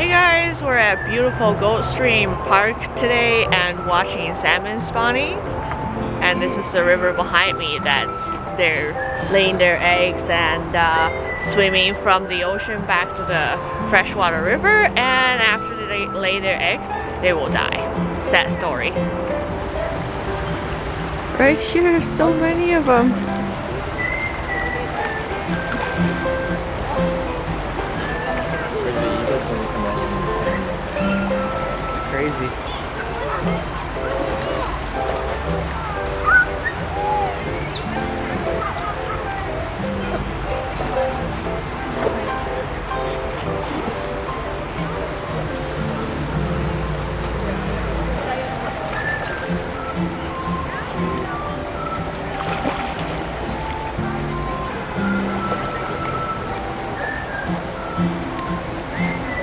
Hey guys, we're at beautiful Goldstream Park today and watching salmon spawning. And this is the river behind me that's they're laying their eggs and swimming from the ocean back to the freshwater river. And after they lay their eggs, they will die. Sad story. Right here, so many of them. Crazy.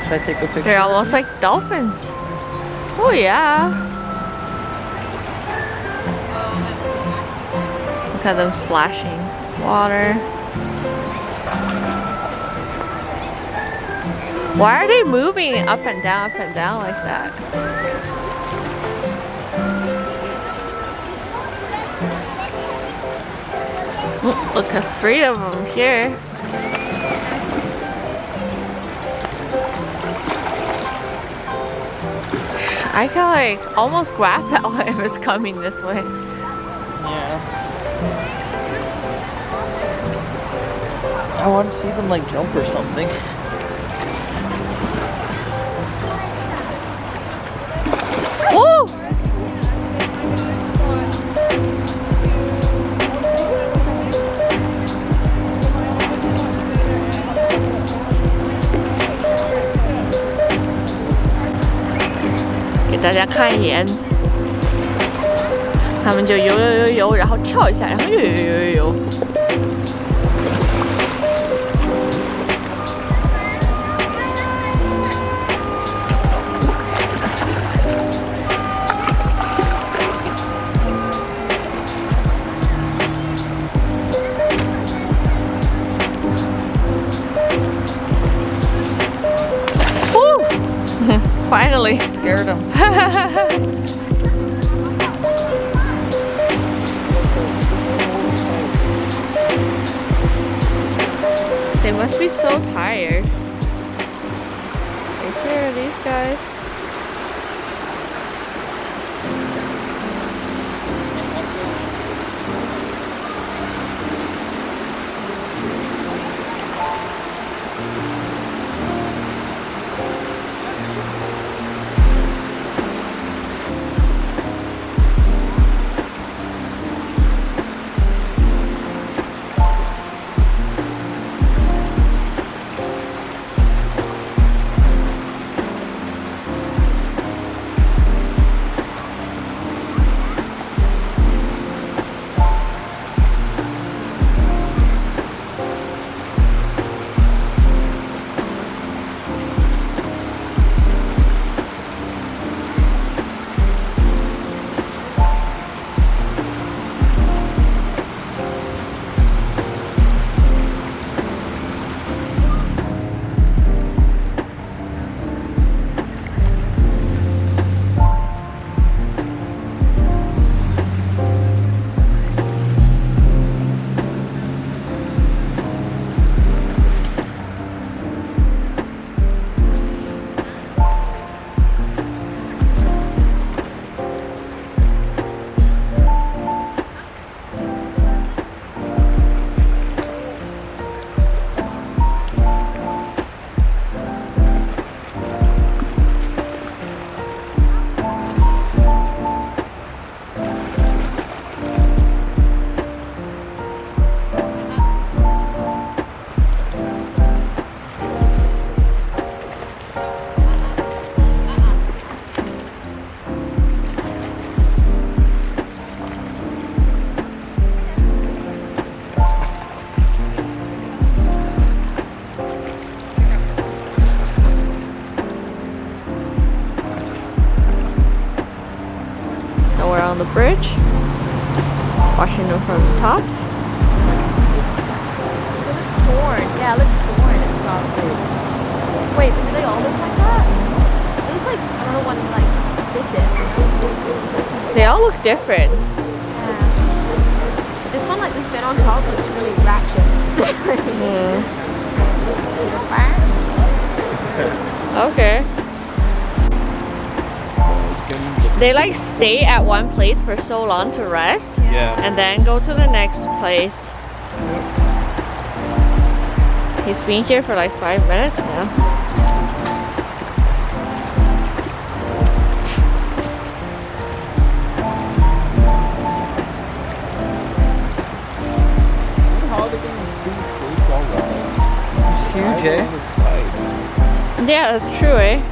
Should I take a picture? They're almost like dolphins. Oh yeah. Look at them splashing water. Why are they moving up and down like that? Look at 3 of them here. I can like almost grab that one if it's coming this way. Yeah. I want to see them like jump or something. Woo! Give 大家看一眼，他们就游，然后跳一下，然后又游。Finally. Scared them. They must be so tired. Right here, these guys. On the bridge, watching them from the top. It looks torn. Yeah, it looks torn and soft. Wait, but do they all look like that? They all look different. This one, like the fin on top, looks really ratchet. Okay. They like stay at one place for so long to rest Yeah. and then go to the next place. He's been here for like 5 minutes now. It's huge, eh? Yeah, that's true, eh?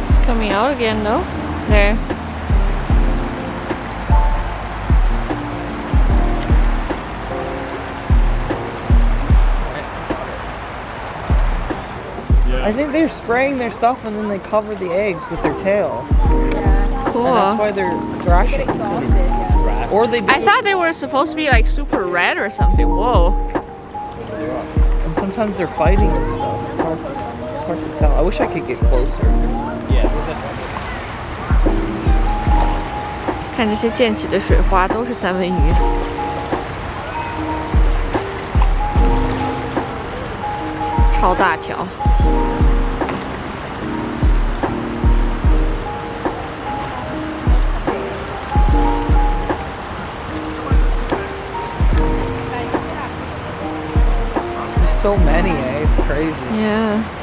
It's coming out again, though. There. I think they're spraying their stuff and then they cover the eggs with their tail. Yeah. Cool. And that's why they're Get thrashing. exhausted, yeah. Or they do I thought they were supposed to be like super red or something. Whoa. and sometimes they're fighting and stuff. It's hard to tell. I wish I could get closer. Yeah. 看这些溅起的水花都是三文鱼。超大条。There's so many, eh? It's crazy. Yeah.